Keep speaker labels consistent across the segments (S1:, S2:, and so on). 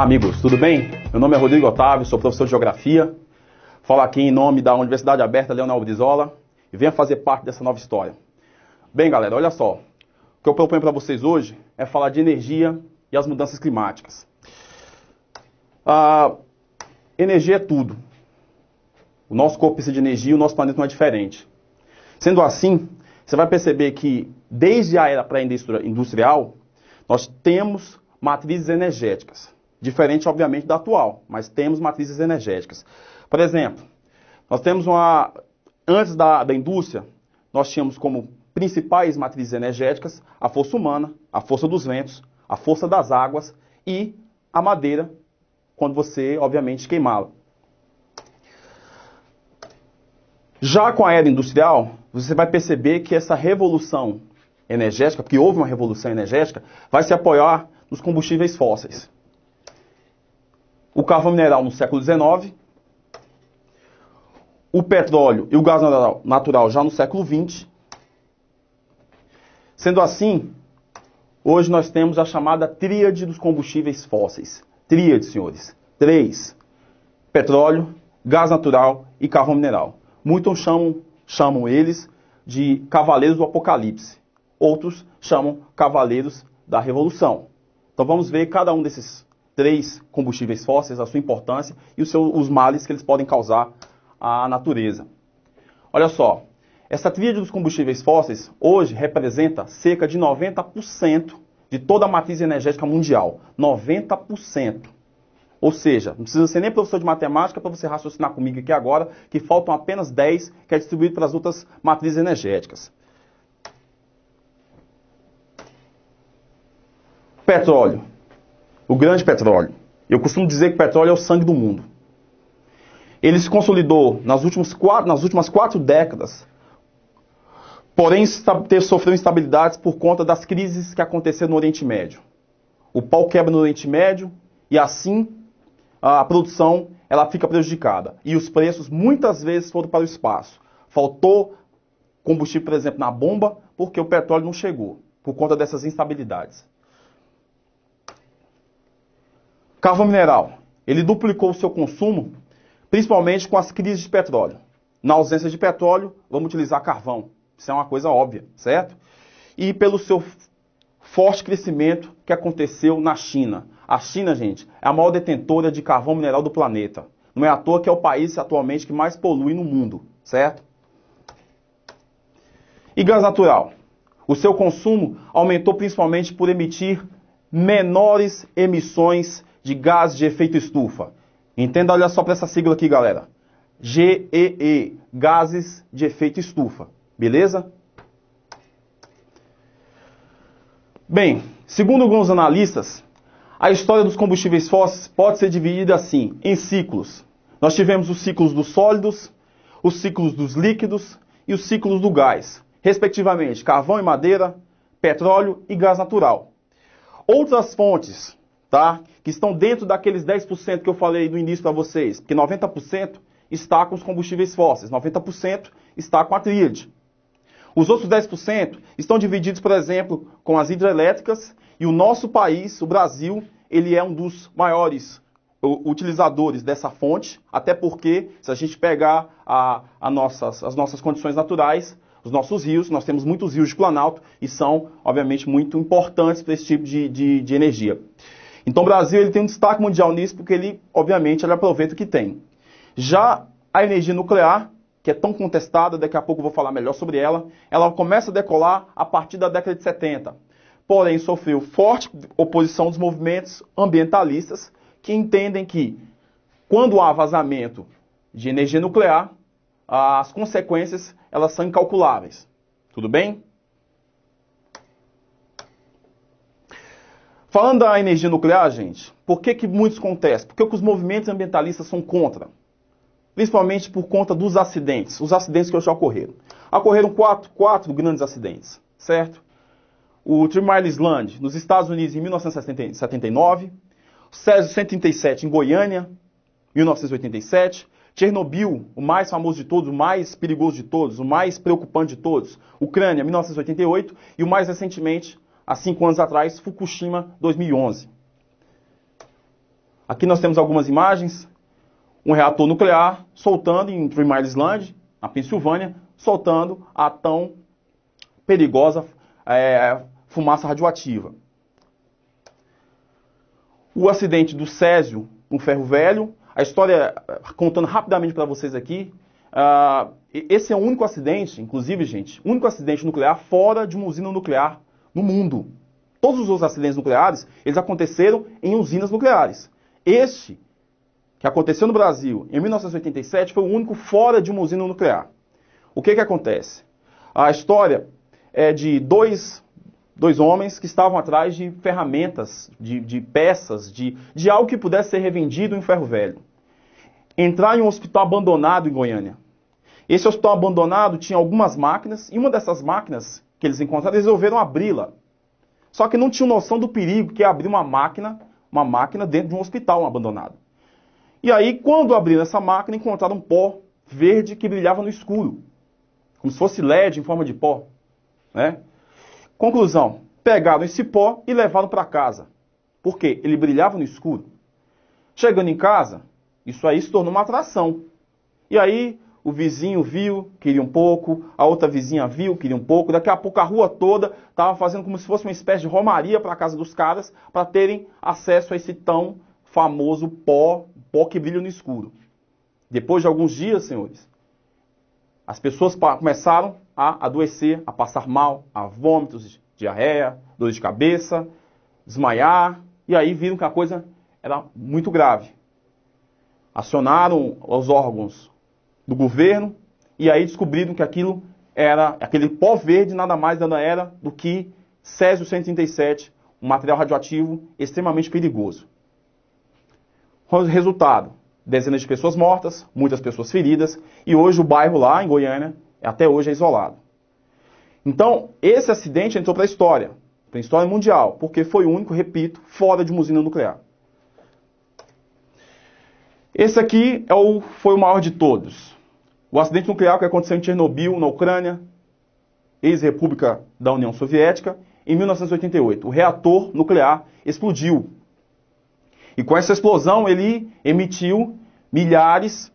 S1: Olá amigos, tudo bem? Meu nome é Rodrigo Otávio, sou professor de Geografia. Falo aqui em nome da Universidade Aberta Leonel Brizola e venha fazer parte dessa nova história. Bem galera, olha só. O que eu proponho para vocês hoje é falar de energia e as mudanças climáticas. Energia é tudo. O nosso corpo precisa de energia e o nosso planeta não é diferente. Sendo assim, você vai perceber que desde a era pré-industrial, nós temos matrizes energéticas. Diferente, obviamente, da atual, mas temos matrizes energéticas. Por exemplo, nós temos antes da indústria, nós tínhamos como principais matrizes energéticas a força humana, a força dos ventos, a força das águas e a madeira, quando você, obviamente, queimá-la. Já com a era industrial, você vai perceber que essa revolução energética, porque houve uma revolução energética, vai se apoiar nos combustíveis fósseis. O carvão mineral no século XIX, o petróleo e o gás natural já no século XX. Sendo assim, hoje nós temos a chamada tríade dos combustíveis fósseis. Tríade, senhores. 3. Petróleo, gás natural e carvão mineral. Muitos chamam eles de cavaleiros do apocalipse. Outros chamam cavaleiros da revolução. Então vamos ver cada um desses 3 combustíveis fósseis, a sua importância e os males que eles podem causar à natureza. Olha só, essa tríade dos combustíveis fósseis hoje representa cerca de 90% de toda a matriz energética mundial. 90%. Ou seja, não precisa ser nem professor de matemática para você raciocinar comigo aqui agora, que faltam apenas 10, que é distribuído para as outras matrizes energéticas. Petróleo. O grande petróleo. Eu costumo dizer que o petróleo é o sangue do mundo. Ele se consolidou nas últimas 4 décadas, porém sofreu instabilidades por conta das crises que aconteceram no Oriente Médio. O pau quebra no Oriente Médio e assim a produção ela fica prejudicada. E os preços muitas vezes foram para o espaço. Faltou combustível, por exemplo, na bomba, porque o petróleo não chegou, por conta dessas instabilidades. Carvão mineral. Ele duplicou o seu consumo, principalmente com as crises de petróleo. Na ausência de petróleo, vamos utilizar carvão. Isso é uma coisa óbvia, certo? E pelo seu forte crescimento que aconteceu na China. A China, gente, é a maior detentora de carvão mineral do planeta. Não é à toa que é o país atualmente que mais polui no mundo, certo? E gás natural. O seu consumo aumentou principalmente por emitir menores emissões de gases de efeito estufa. Entenda, olha só para essa sigla aqui, galera. GEE, gases de efeito estufa. Beleza? Bem, segundo alguns analistas, a história dos combustíveis fósseis pode ser dividida assim, em ciclos. Nós tivemos os ciclos dos sólidos, os ciclos dos líquidos e os ciclos do gás, respectivamente, carvão e madeira, petróleo e gás natural. Outras fontes, tá, que estão dentro daqueles 10% que eu falei no início para vocês, porque 90% está com os combustíveis fósseis, 90% está com a tríade. Os outros 10% estão divididos, por exemplo, com as hidrelétricas e o nosso país, o Brasil, ele é um dos maiores utilizadores dessa fonte, até porque, se a gente pegar as nossas condições naturais, os nossos rios, nós temos muitos rios de Planalto e são, obviamente, muito importantes para esse tipo de energia. Então o Brasil ele tem um destaque mundial nisso porque ele, obviamente, ele aproveita o que tem. Já a energia nuclear, que é tão contestada, daqui a pouco eu vou falar melhor sobre ela, ela começa a decolar a partir da década de 70. Porém, sofreu forte oposição dos movimentos ambientalistas que entendem que, quando há vazamento de energia nuclear, as consequências elas são incalculáveis. Tudo bem? Falando da energia nuclear, gente, por que muitos contestam? Por que os movimentos ambientalistas são contra? Principalmente por conta dos acidentes, os acidentes que já ocorreram. Ocorreram quatro grandes acidentes, certo? O Three Mile Island, nos Estados Unidos, em 1979. O Césio 137, em Goiânia, 1987. Chernobyl, o mais famoso de todos, o mais perigoso de todos, o mais preocupante de todos. Ucrânia, 1988. E o mais recentemente, há 5 anos atrás, Fukushima, 2011. Aqui nós temos algumas imagens. Um reator nuclear soltando em Three Mile Island, na Pensilvânia, soltando a tão perigosa fumaça radioativa. O acidente do Césio no ferro velho, a história, contando rapidamente para vocês aqui, esse é o único acidente, inclusive, gente, único acidente nuclear fora de uma usina nuclear no mundo. Todos os outros acidentes nucleares, eles aconteceram em usinas nucleares. Este, que aconteceu no Brasil em 1987, foi o único fora de uma usina nuclear. O que acontece? A história é de dois homens que estavam atrás de ferramentas, de peças, de algo que pudesse ser revendido em ferro velho. Entrar em um hospital abandonado em Goiânia. Esse hospital abandonado tinha algumas máquinas, e uma dessas máquinas que eles encontraram, eles resolveram abri-la. Só que não tinham noção do perigo que é abrir uma máquina dentro de um hospital abandonado. E aí, quando abriram essa máquina, encontraram um pó verde que brilhava no escuro. Como se fosse LED em forma de pó. Né? Conclusão, pegaram esse pó e levaram para casa. Por quê? Ele brilhava no escuro. Chegando em casa, isso aí se tornou uma atração. E aí, o vizinho viu, queria um pouco, a outra vizinha viu, queria um pouco. Daqui a pouco a rua toda estava fazendo como se fosse uma espécie de romaria para a casa dos caras, para terem acesso a esse tão famoso pó que brilha no escuro. Depois de alguns dias, senhores, as pessoas começaram a adoecer, a passar mal, a vômitos, diarreia, dor de cabeça, desmaiar, e aí viram que a coisa era muito grave. Acionaram os órgãos do governo e aí descobriram que aquele pó verde nada mais nada era do que Césio-137, um material radioativo extremamente perigoso. Resultado, dezenas de pessoas mortas, muitas pessoas feridas, e hoje o bairro lá em Goiânia, até hoje é isolado. Então, esse acidente entrou para a história mundial, porque foi o único, repito, fora de uma usina nuclear. Esse aqui foi o maior de todos. O acidente nuclear que aconteceu em Chernobyl, na Ucrânia, ex-república da União Soviética, em 1988. O reator nuclear explodiu. E com essa explosão ele emitiu milhares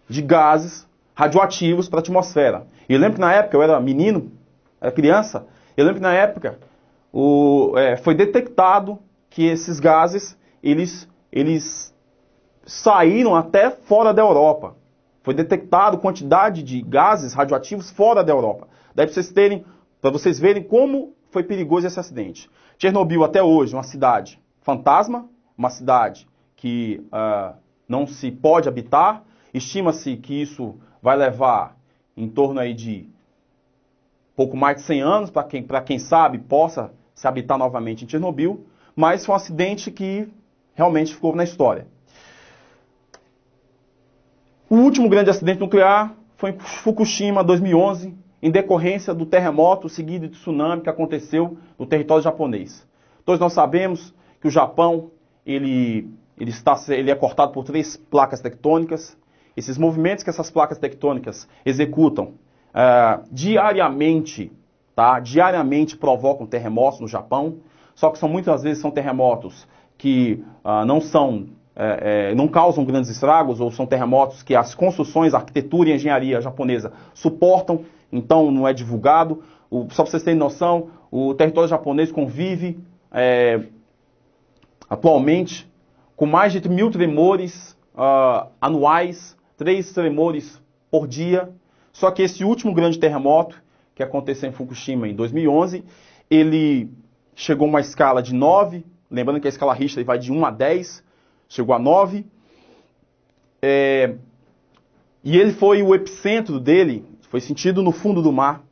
S1: de gases radioativos para a atmosfera. E eu lembro que na época, eu era menino, era criança, eu lembro que na época foi detectado que esses gases, eles saíram até fora da Europa. Foi detectado quantidade de gases radioativos fora da Europa. Daí para vocês verem como foi perigoso esse acidente. Chernobyl até hoje, uma cidade fantasma, uma cidade que não se pode habitar. Estima-se que isso vai levar em torno aí de pouco mais de 100 anos, para quem sabe possa se habitar novamente em Chernobyl, mas foi um acidente que realmente ficou na história. O último grande acidente nuclear foi em Fukushima, 2011, em decorrência do terremoto seguido de tsunami que aconteceu no território japonês. Todos nós sabemos que o Japão ele é cortado por 3 placas tectônicas. Esses movimentos que essas placas tectônicas executam diariamente, diariamente provocam terremotos no Japão, só que muitas vezes são terremotos que não causam grandes estragos, ou são terremotos que as construções, a arquitetura e a engenharia japonesa suportam, então não é divulgado. Só para vocês terem noção, o território japonês convive atualmente com mais de 1.000 tremores anuais, 3 tremores por dia. Só que esse último grande terremoto, que aconteceu em Fukushima em 2011, ele chegou a uma escala de 9, lembrando que a escala Richter vai de 1 a 10, chegou a 9, e ele foi o epicentro dele, foi sentido no fundo do mar.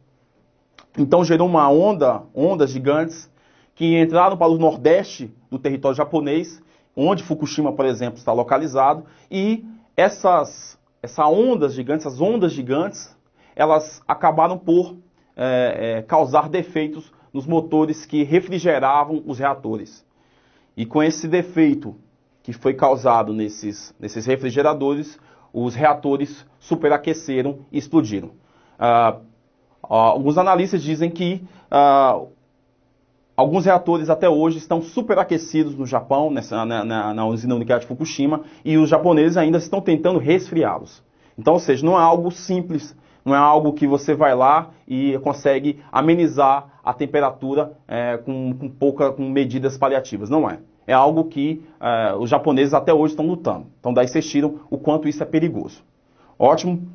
S1: Então gerou uma ondas gigantes que entraram para o nordeste do território japonês, onde Fukushima, por exemplo, está localizado, e essas ondas gigantes, elas acabaram por causar defeitos nos motores que refrigeravam os reatores. E com esse defeito que foi causado nesses refrigeradores, os reatores superaqueceram e explodiram. Alguns analistas dizem que alguns reatores até hoje estão superaquecidos no Japão, na usina nuclear de Fukushima, e os japoneses ainda estão tentando resfriá-los. Então, ou seja, não é algo simples, não é algo que você vai lá e consegue amenizar a temperatura com medidas paliativas. Não é. É algo que os japoneses até hoje estão lutando. Então daí vocês tiram o quanto isso é perigoso. Ótimo.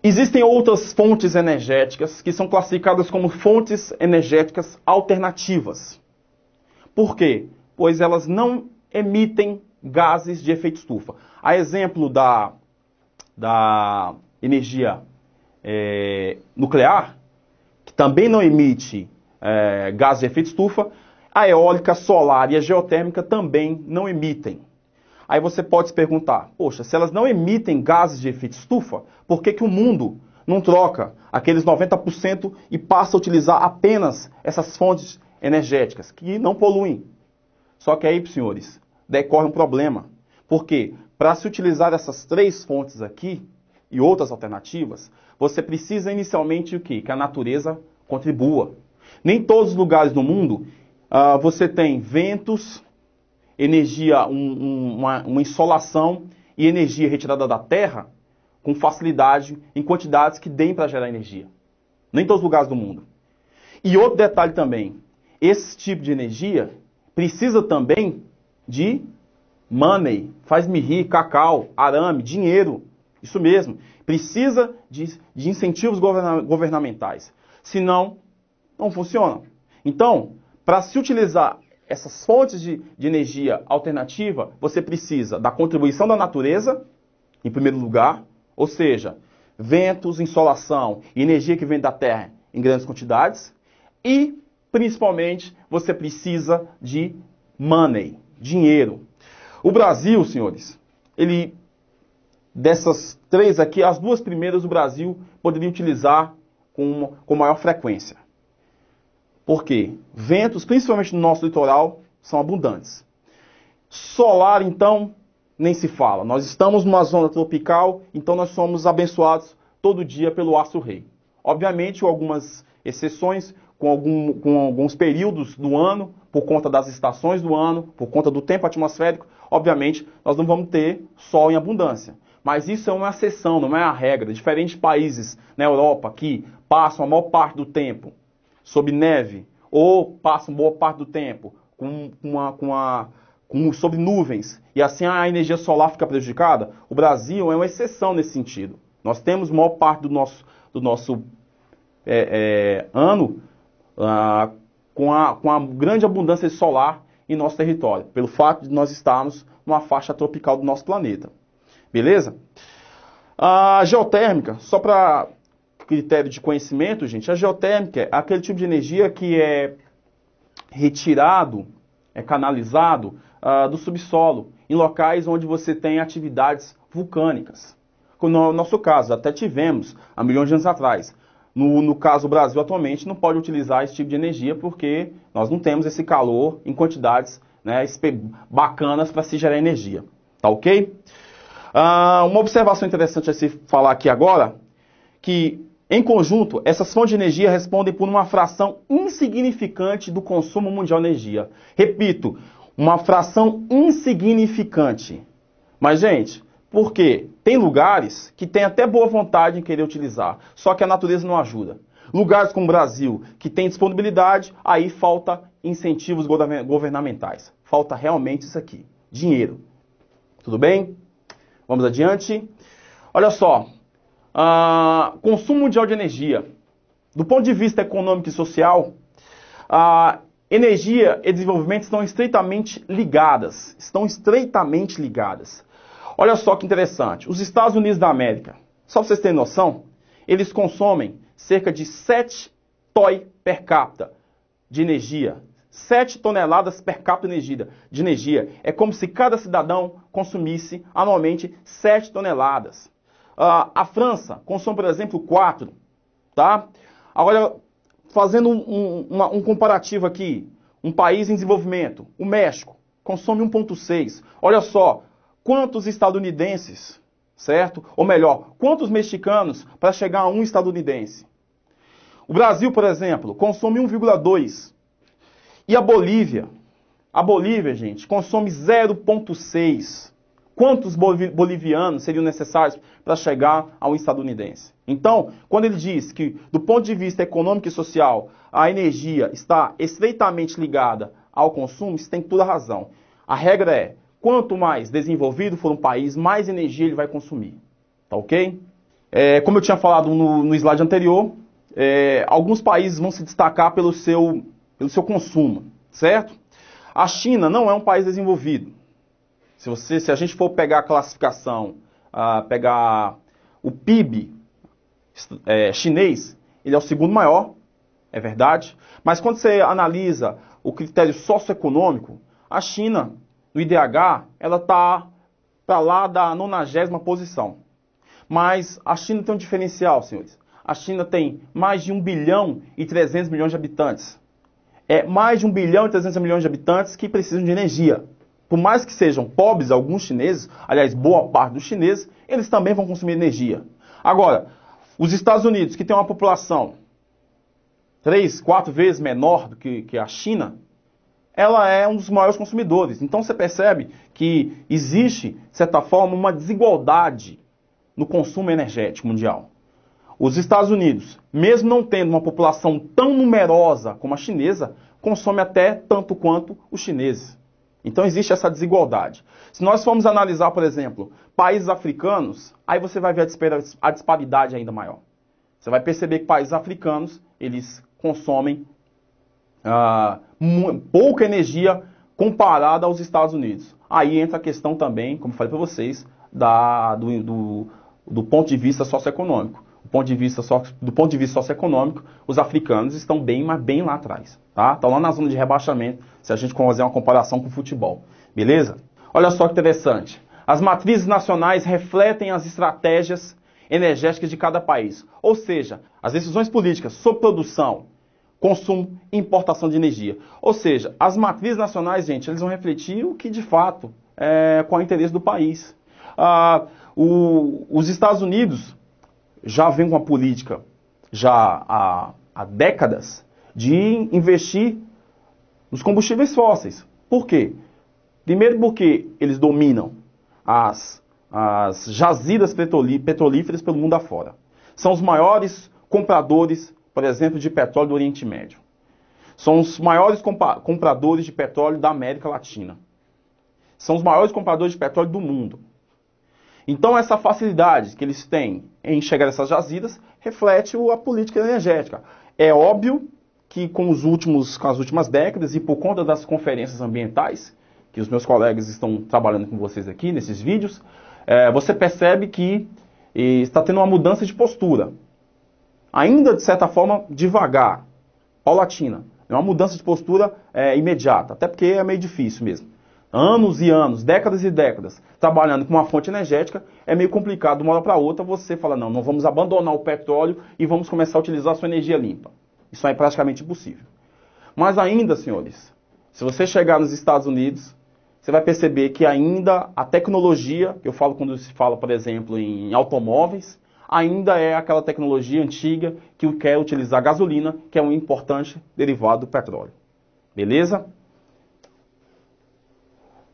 S1: Existem outras fontes energéticas que são classificadas como fontes energéticas alternativas. Por quê? Pois elas não emitem gases de efeito estufa. A exemplo da energia nuclear, que também não emite gases de efeito estufa, a eólica, solar e a geotérmica também não emitem. Aí você pode se perguntar, poxa, se elas não emitem gases de efeito estufa, por que o mundo não troca aqueles 90% e passa a utilizar apenas essas fontes energéticas, que não poluem? Só que aí, senhores, decorre um problema. Porque para se utilizar essas três fontes aqui e outras alternativas, você precisa inicialmente o quê? Que a natureza contribua. Nem todos os lugares do mundo você tem ventos, energia, uma insolação e energia retirada da terra com facilidade, em quantidades que deem para gerar energia. Nem todos os lugares do mundo. E outro detalhe também, esse tipo de energia precisa também de money, faz-me rir, cacau, arame, dinheiro. Isso mesmo. Precisa de incentivos governamentais. Senão, não funciona. Então, para se utilizar essas fontes de energia alternativa, você precisa da contribuição da natureza, em primeiro lugar, ou seja, ventos, insolação e energia que vem da terra em grandes quantidades, e, principalmente, você precisa de money, dinheiro. O Brasil, senhores, dessas três aqui, as duas primeiras o Brasil poderia utilizar com maior frequência. Por quê? Ventos, principalmente no nosso litoral, são abundantes. Solar, então, nem se fala. Nós estamos numa zona tropical, então nós somos abençoados todo dia pelo astro-rei. Obviamente, com algumas exceções, com alguns períodos do ano, por conta das estações do ano, por conta do tempo atmosférico, obviamente, nós não vamos ter sol em abundância. Mas isso é uma exceção, não é a regra. Diferentes países na Europa que passam a maior parte do tempo sob neve, ou passam boa parte do tempo sob nuvens, e assim a energia solar fica prejudicada, o Brasil é uma exceção nesse sentido. Nós temos a maior parte do nosso ano com a grande abundância solar em nosso território, pelo fato de nós estarmos numa faixa tropical do nosso planeta. Beleza? A geotérmica, só para critério de conhecimento, gente, a geotérmica é aquele tipo de energia que é retirado, é canalizado do subsolo, em locais onde você tem atividades vulcânicas. No nosso caso, até tivemos há milhões de anos atrás. No caso, o Brasil atualmente não pode utilizar esse tipo de energia porque nós não temos esse calor em quantidades bacanas para se gerar energia. Tá ok? Uma observação interessante a se falar aqui agora, que em conjunto, essas fontes de energia respondem por uma fração insignificante do consumo mundial de energia. Repito, uma fração insignificante. Mas, gente, por quê? Tem lugares que têm até boa vontade em querer utilizar, só que a natureza não ajuda. Lugares como o Brasil, que tem disponibilidade, aí falta incentivos governamentais. Falta realmente isso aqui, dinheiro. Tudo bem? Vamos adiante. Olha só. Consumo mundial de energia. Do ponto de vista econômico e social, energia e desenvolvimento estão estreitamente ligadas. Olha só que interessante. Os Estados Unidos da América, só para vocês terem noção, eles consomem cerca de 7 TOI per capita de energia. 7 toneladas per capita de energia. É como se cada cidadão consumisse anualmente 7 toneladas. A França consome, por exemplo, 4. Tá? Agora, fazendo um comparativo aqui, um país em desenvolvimento, o México, consome 1,6. Olha só, quantos estadunidenses, certo? Ou melhor, quantos mexicanos para chegar a um estadunidense? O Brasil, por exemplo, consome 1,2. E a Bolívia? A Bolívia, gente, consome 0,6. Quantos bolivianos seriam necessários para chegar ao estadunidense? Então, quando ele diz que, do ponto de vista econômico e social, a energia está estreitamente ligada ao consumo, isso tem toda a razão. A regra é, quanto mais desenvolvido for um país, mais energia ele vai consumir. Tá ok? Como eu tinha falado no slide anterior, alguns países vão se destacar pelo seu consumo, certo? A China não é um país desenvolvido. Se a gente for pegar a classificação, pegar o PIB chinês, ele é o segundo maior, é verdade. Mas quando você analisa o critério socioeconômico, a China, no IDH, ela está para lá da 90ª posição. Mas a China tem um diferencial, senhores. A China tem mais de 1 bilhão e 300 milhões de habitantes. É mais de 1 bilhão e 300 milhões de habitantes que precisam de energia. Por mais que sejam pobres alguns chineses, aliás, boa parte dos chineses, eles também vão consumir energia. Agora, os Estados Unidos, que tem uma população 3, 4 vezes menor do que a China, ela é um dos maiores consumidores. Então você percebe que existe, de certa forma, uma desigualdade no consumo energético mundial. Os Estados Unidos, mesmo não tendo uma população tão numerosa como a chinesa, consome até tanto quanto os chineses. Então existe essa desigualdade. Se nós formos analisar, por exemplo, países africanos, aí você vai ver a disparidade ainda maior. Você vai perceber que países africanos, eles consomem pouca energia comparada aos Estados Unidos. Aí entra a questão também, como eu falei para vocês, do ponto de vista socioeconômico. Do ponto de vista socioeconômico, os africanos estão bem lá atrás. Tá? Estão lá na zona de rebaixamento, se a gente fazer uma comparação com o futebol. Beleza? Olha só que interessante. As matrizes nacionais refletem as estratégias energéticas de cada país. Ou seja, as decisões políticas sobre produção, consumo e importação de energia. Ou seja, as matrizes nacionais, gente, eles vão refletir o que de fato é qual é o interesse do país. Os Estados Unidos já vem com a política já há décadas de investir nos combustíveis fósseis. Por quê? Primeiro porque eles dominam as jazidas petrolíferas pelo mundo afora. São os maiores compradores, por exemplo, de petróleo do Oriente Médio. São os maiores compradores de petróleo da América Latina. São os maiores compradores de petróleo do mundo. Então essa facilidade que eles têm em chegar a essas jazidas reflete a política energética. É óbvio que com as últimas décadas e por conta das conferências ambientais, que os meus colegas estão trabalhando com vocês aqui nesses vídeos, você percebe que está tendo uma mudança de postura. Ainda de certa forma devagar, paulatina. Não é uma mudança de postura imediata, até porque é meio difícil mesmo. Anos e anos, décadas e décadas, trabalhando com uma fonte energética, é meio complicado de uma hora para outra você falar, não vamos abandonar o petróleo e vamos começar a utilizar a sua energia limpa. Isso é praticamente impossível. Mas ainda, senhores, se você chegar nos Estados Unidos, você vai perceber que ainda a tecnologia, que eu falo quando se fala, por exemplo, em automóveis, ainda é aquela tecnologia antiga que quer utilizar gasolina, que é um importante derivado do petróleo. Beleza?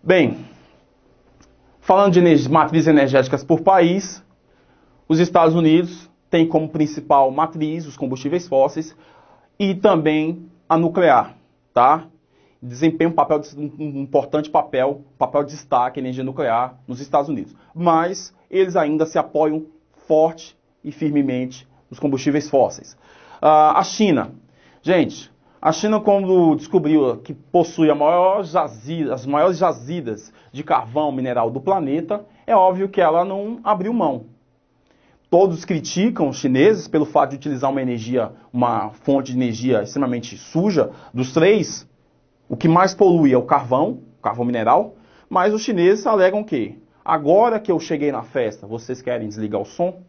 S1: Bem, falando de matrizes energéticas por país, os Estados Unidos têm como principal matriz os combustíveis fósseis e também a nuclear, tá? Desempenha um importante papel de destaque a energia nuclear nos Estados Unidos. Mas eles ainda se apoiam forte e firmemente nos combustíveis fósseis. A China. Gente, a China, quando descobriu que possui as maiores jazidas de carvão mineral do planeta, é óbvio que ela não abriu mão. Todos criticam os chineses pelo fato de utilizar uma fonte de energia extremamente suja. Dos três, o que mais polui é o carvão mineral, mas os chineses alegam que agora que eu cheguei na festa, vocês querem desligar o som?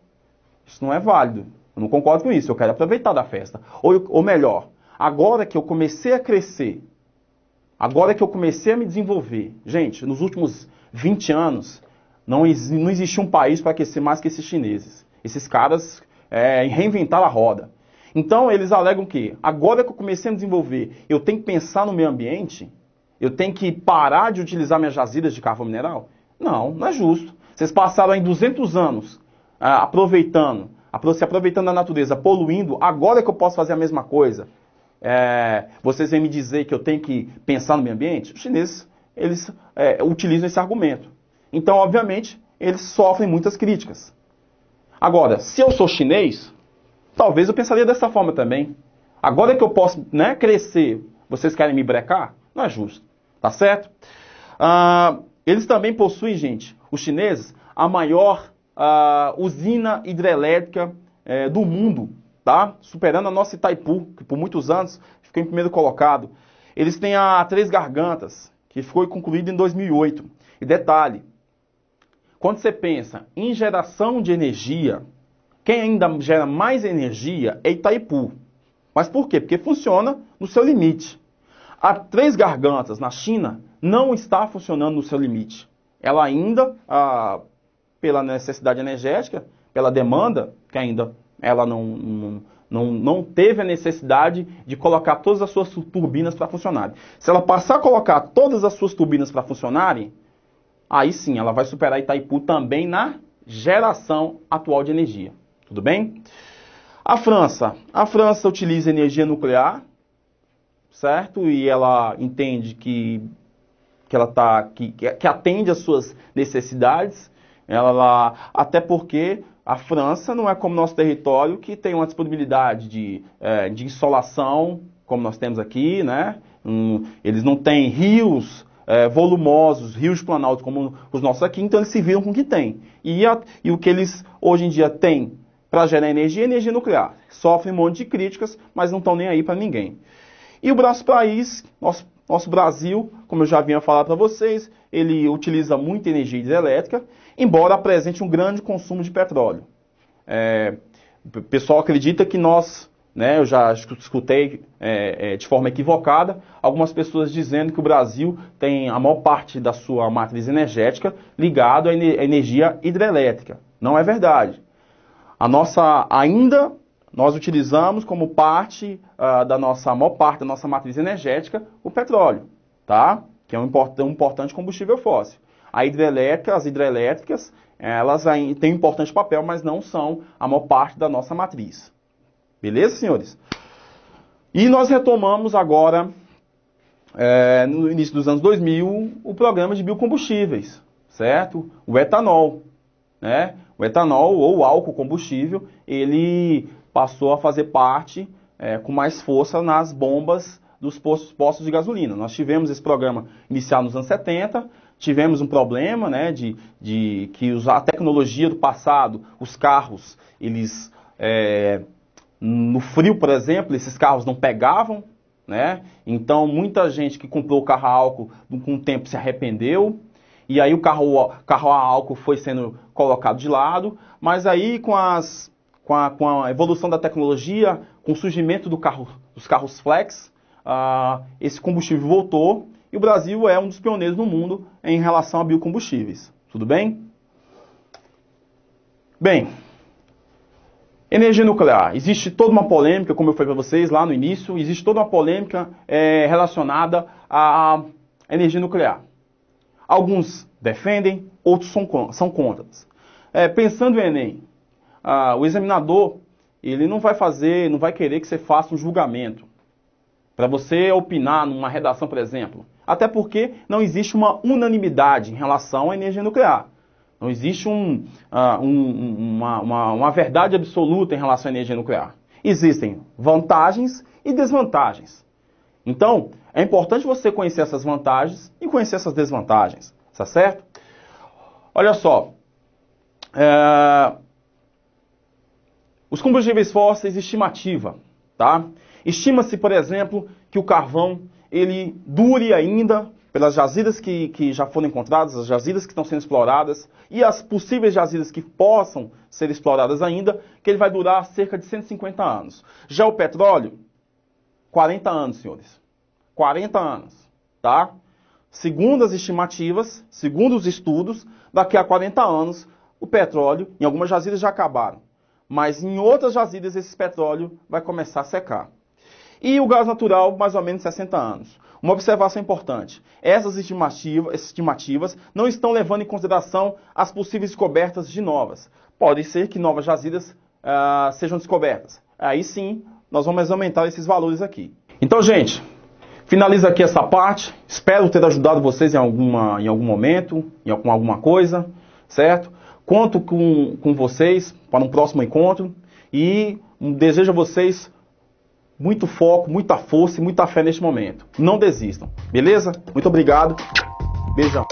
S1: Isso não é válido. Eu não concordo com isso, eu quero aproveitar da festa. Ou melhor, agora que eu comecei a crescer, agora que eu comecei a me desenvolver, gente, nos últimos 20 anos, não existe um país para aquecer mais que esses chineses. Esses caras reinventaram a roda. Então, eles alegam que, agora que eu comecei a desenvolver, eu tenho que pensar no meio ambiente? Eu tenho que parar de utilizar minhas jazidas de carvão mineral? Não, não é justo. Vocês passaram aí 200 anos se aproveitando da natureza, poluindo, agora que eu posso fazer a mesma coisa. Vocês vêm me dizer que eu tenho que pensar no meio ambiente? Os chineses, eles utilizam esse argumento. Então, obviamente, eles sofrem muitas críticas. Agora, se eu sou chinês, talvez eu pensaria dessa forma também. Agora que eu posso, né, crescer, vocês querem me brecar? Não é justo. Tá certo? Eles também possuem, gente, os chineses, a maior usina hidrelétrica do mundo, tá? Superando a nossa Itaipu, que por muitos anos ficou em primeiro colocado. Eles têm a Três Gargantas, que foi concluída em 2008. E detalhe, quando você pensa em geração de energia, quem ainda gera mais energia é Itaipu. Mas por quê? Porque funciona no seu limite. A Três Gargantas, na China, não está funcionando no seu limite. Ela ainda, pela necessidade energética, pela demanda, que ainda ela não teve a necessidade de colocar todas as suas turbinas para funcionarem. Se ela passar a colocar todas as suas turbinas para funcionarem, aí sim, ela vai superar Itaipu também na geração atual de energia. Tudo bem? A França utiliza energia nuclear, certo? E ela entende que atende às suas necessidades. Até porque a França não é como nosso território, que tem uma disponibilidade de insolação, como nós temos aqui, né? Eles não têm rios volumosos, rios planaltos como os nossos aqui, então eles se viram com o que tem. E o que eles hoje em dia têm para gerar energia é energia nuclear. Sofrem um monte de críticas, mas não estão nem aí para ninguém. E o nosso país, nosso Brasil, como eu já vinha falar para vocês, ele utiliza muita energia hidrelétrica, embora apresente um grande consumo de petróleo. O pessoal acredita que nós, né, eu já escutei de forma equivocada, algumas pessoas dizendo que o Brasil tem a maior parte da sua matriz energética ligado à energia hidrelétrica. Não é verdade. Nós utilizamos como parte da maior parte da nossa matriz energética o petróleo, tá? Que é um importante combustível fóssil. As hidrelétricas, elas têm um importante papel, mas não são a maior parte da nossa matriz. Beleza, senhores? E nós retomamos agora, no início dos anos 2000, o programa de biocombustíveis, certo? O etanol, né? O etanol, ou o álcool combustível, ele passou a fazer parte com mais força nas bombas dos postos de gasolina. Nós tivemos esse programa iniciado nos anos 70, tivemos um problema, né, de que a tecnologia do passado, os carros, eles, no frio, por exemplo, esses carros não pegavam, né? Então muita gente que comprou o carro a álcool com o tempo se arrependeu. E aí o carro a álcool foi sendo colocado de lado, mas aí com a evolução da tecnologia, com o surgimento dos carros flex, esse combustível voltou e o Brasil é um dos pioneiros no mundo em relação a biocombustíveis. Tudo bem? Bem, energia nuclear. Existe toda uma polêmica, como eu falei para vocês lá no início, existe toda uma polêmica relacionada à energia nuclear. Alguns defendem, outros são contra. Pensando em Enem, o examinador ele não vai querer que você faça um julgamento para você opinar numa redação, por exemplo. Até porque não existe uma unanimidade em relação à energia nuclear. Não existe uma verdade absoluta em relação à energia nuclear. Existem vantagens e desvantagens. Então, é importante você conhecer essas vantagens e conhecer essas desvantagens, tá certo? Olha só, os combustíveis fósseis, estimativa, tá? Estima-se, por exemplo, que o carvão, ele dure ainda, pelas jazidas que já foram encontradas, as jazidas que estão sendo exploradas, e as possíveis jazidas que possam ser exploradas ainda, que ele vai durar cerca de 150 anos. Já o petróleo, 40 anos, senhores. 40 anos, tá? Segundo as estimativas, segundo os estudos, daqui a 40 anos, o petróleo, em algumas jazidas já acabaram, mas em outras jazidas esse petróleo vai começar a secar. E o gás natural, mais ou menos 60 anos. Uma observação importante, essas estimativas não estão levando em consideração as possíveis descobertas de novas. Pode ser que novas jazidas sejam descobertas. Aí sim, nós vamos aumentar esses valores aqui. Então, gente, finaliza aqui essa parte. Espero ter ajudado vocês em algum momento, com alguma coisa, certo? Conto com vocês para um próximo encontro e desejo a vocês muito foco, muita força e muita fé neste momento. Não desistam, beleza? Muito obrigado. Beijão.